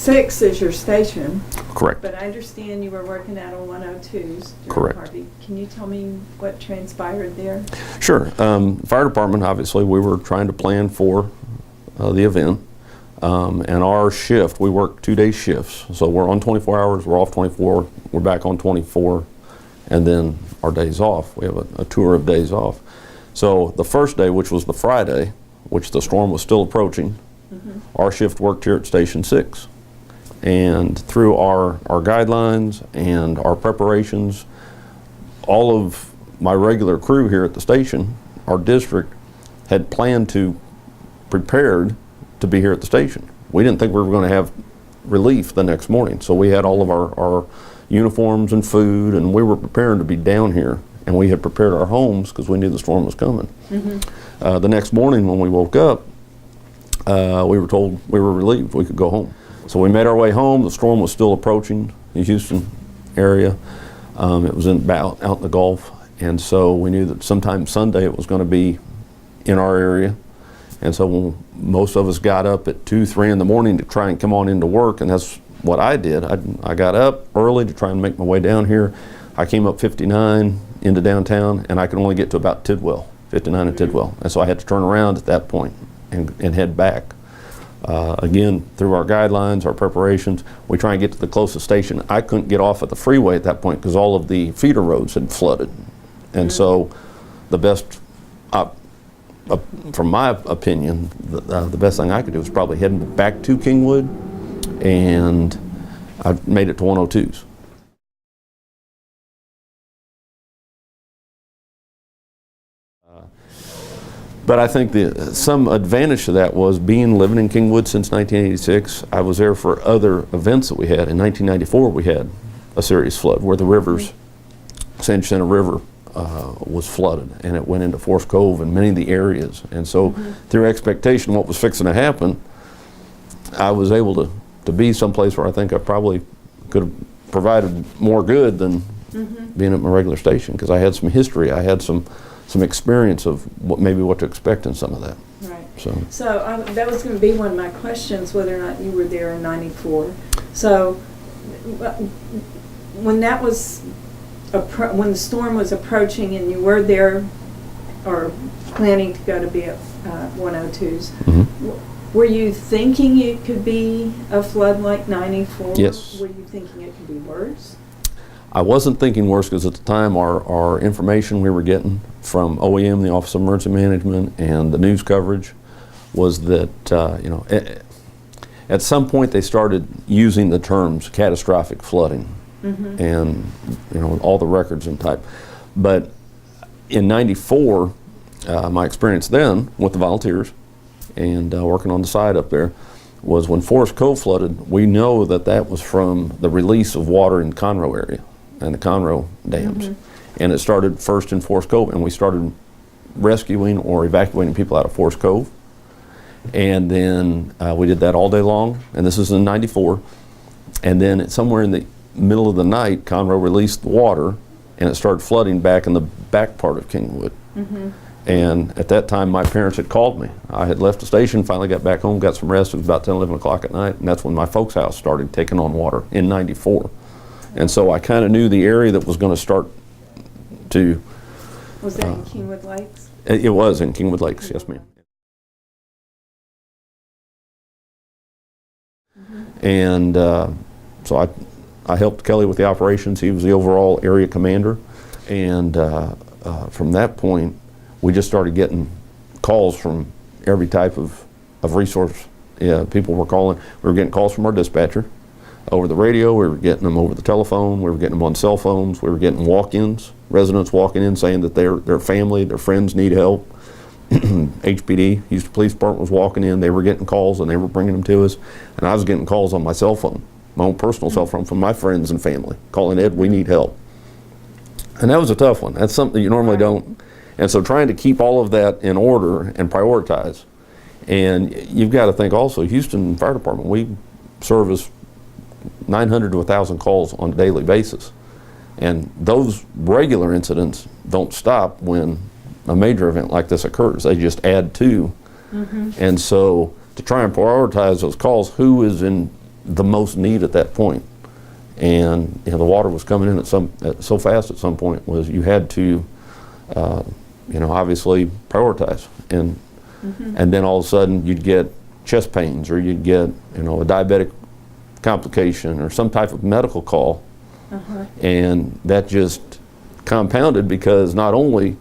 6 is your station. Correct. But I understand you were working out on 102s during Correct. Harvey. Can you tell me what transpired there? Sure. Fire department, obviously, we were trying to plan for the event. And our shift, we work 2-day shifts. So we're on 24 hours, we're off 24, we're back on 24, and then our days off. We have a tour of days off. So the first day, which was the Friday, which the storm was still approaching, our shift worked here at Station 6. And through our guidelines and our preparations, all of my regular crew here at the station, our district, had planned to prepared to be here at the station. We didn't think we were going to have relief the next morning, so we had all of our uniforms and food, and we were preparing to be down here, and we had prepared our homes because we knew the storm was coming. The next morning when we woke up, we were told we were relieved we could go home. So we made our way home. The storm was still approaching the Houston area. It was out in the Gulf, and so we knew that sometime Sunday it was going to be in our area. And so when most of us got up at 2, 3 in the morning to try and come on into work, and that's what I did. I got up early to try and make my way down here. I came up 59 into downtown, and I could only get to about Tidwell, 59 and Tidwell. And so I had to turn around at that point and head back. Again, through our guidelines, our preparations, we try and get to the closest station. I couldn't get off at the freeway at that point because all of the feeder roads had flooded. And so the best, from my opinion, the best thing I could do was probably heading back to Kingwood, and I made it to 102s. But I think some advantage to that was living in Kingwood since 1986. I was there for other events that we had. In 1994, we had a serious flood where the rivers, San Jacinto River, was flooded, and it went into Forest Cove and many of the areas. And so through expectation what was fixing to happen, I was able to be someplace where I think I probably could have provided more good than being at my regular station, because I had some history, I had some experience of what to expect in some of that. Right. So that was going to be one of my questions, whether or not you were there in '94. So when that was when the storm was approaching and you were there or planning to go to be at 102s, were you thinking it could be a flood like '94? Yes. Were you thinking it could be worse? I wasn't thinking worse, because at the time our information we were getting from OEM, the Office of Emergency Management, and the news coverage was that at some point they started using the terms catastrophic flooding, and all the records and type. But in '94, my experience then with the volunteers and working on the side up there was when Forest Cove flooded. We know that was from the release of water in Conroe area and the Conroe dams. And it started first in Forest Cove, and we started rescuing or evacuating people out of Forest Cove. And then we did that all day long, and this is in '94. And then somewhere in the middle of the night, Conroe released the water, and it started flooding back in the back part of Kingwood. And at that time, my parents had called me. I had left the station, finally got back home, got some rest. It was about 10, 11 o'clock at night, and that's when my folks' house started taking on water in '94. And so I kind of knew the area that was going to start to... Was that in Kingwood Lakes? It was in Kingwood Lakes, yes ma'am. And so I helped Kelly with the operations. He was the overall area commander. And from that point, we just started getting calls from every type of resource. People were calling. We were getting calls from our dispatcher over the radio. We were getting them over the telephone. We were getting them on cell phones. We were getting walk-ins, residents walking in saying that their family, their friends need help. HPD, Houston Police Department, was walking in. They were getting calls, and they were bringing them to us. And I was getting calls on my cell phone, my own personal cell phone, from my friends and family, calling, "Ed, we need help." And that was a tough one. That's something you normally don't. And so trying to keep all of that in order and prioritize. And you've got to think also, Houston Fire Department, we service 900 to 1,000 calls on a daily basis. And those regular incidents don't stop when a major event like this occurs. They just add to. And so to try and prioritize those calls, who is in the most need at that point. And the water was coming in so fast at some point was you had to, obviously prioritize. And then all of a sudden you'd get chest pains, or you'd get a diabetic complication or some type of medical call, and that just compounded because not only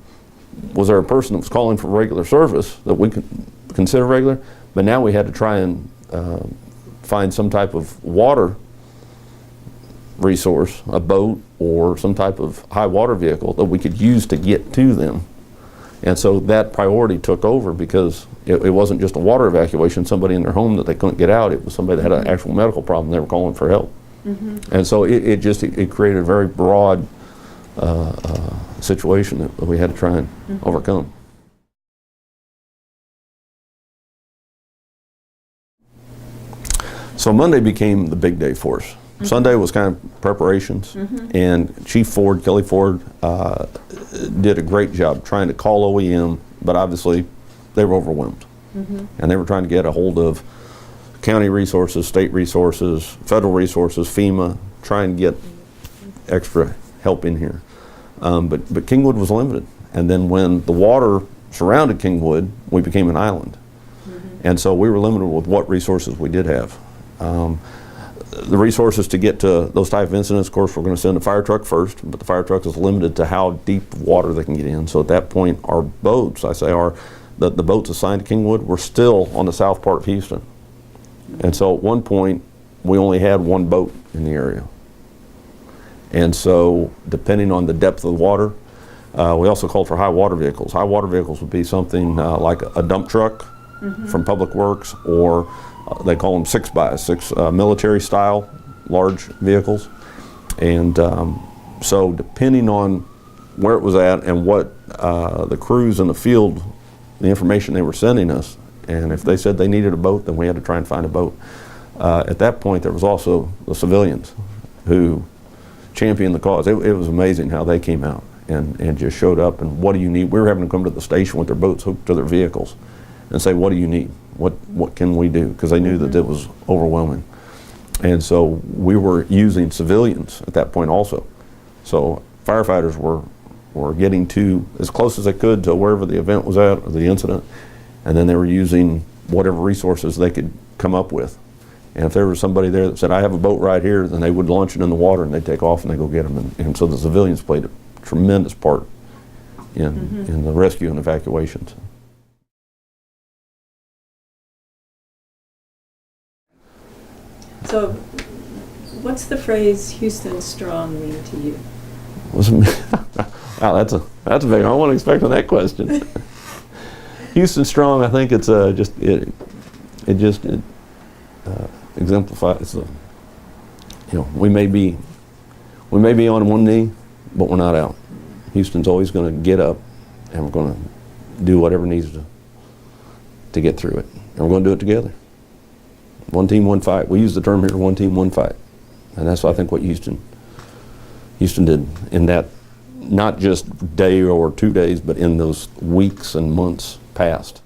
was there a person that was calling for regular service that we could consider regular, but now we had to try and find some type of water resource, a boat or some type of high water vehicle that we could use to get to them. And so that priority took over because it wasn't just a water evacuation, somebody in their home that they couldn't get out. It was somebody that had an actual medical problem. They were calling for help. And so it created a very broad situation that we had to try and overcome. So Monday became the big day for us. Sunday was kind of preparations, and Chief Ford, Kelly Ford, did a great job trying to call OEM, but obviously they were overwhelmed. And they were trying to get a hold of county resources, state resources, federal resources, FEMA, try and get extra help in here. But Kingwood was limited. And then when the water surrounded Kingwood, we became an island. And so we were limited with what resources we did have. The resources to get to those type of incidents, of course, we're going to send a fire truck first, but the fire truck is limited to how deep water they can get in. So at that point, our boats, the boats assigned to Kingwood were still on the south part of Houston. And so at one point, we only had one boat in the area. And so depending on the depth of the water, we also called for high water vehicles. High water vehicles would be something like a dump truck from Public Works, or they call them 6x6 military style large vehicles. And so depending on where it was at and what the crews in the field, the information they were sending us, and if they said they needed a boat, then we had to try and find a boat. At that point, there was also the civilians who championed the cause. It was amazing how they came out and just showed up, and what do you need? We were having to come to the station with their boats hooked to their vehicles and say, what do you need? What can we do? Because they knew that it was overwhelming. And so we were using civilians at that point also. So firefighters were getting to as close as they could to wherever the event was at, or the incident, and then they were using whatever resources they could come up with. And if there was somebody there that said, I have a boat right here, then they would launch it in the water and they'd take off and they'd go get them. And so the civilians played a tremendous part in the rescue and evacuations. So, what's the phrase "Houston Strong" mean to you? Wow, that's a big. I wasn't expecting that question. Houston Strong, I think it's it exemplifies the. We may be on one knee, but we're not out. Houston's always going to get up, and we're going to do whatever needs to get through it, and we're going to do it together. One team, one fight. We use the term here, one team, one fight. And that's, I think, what Houston did in that, not just day or 2 days, but in those weeks and months past.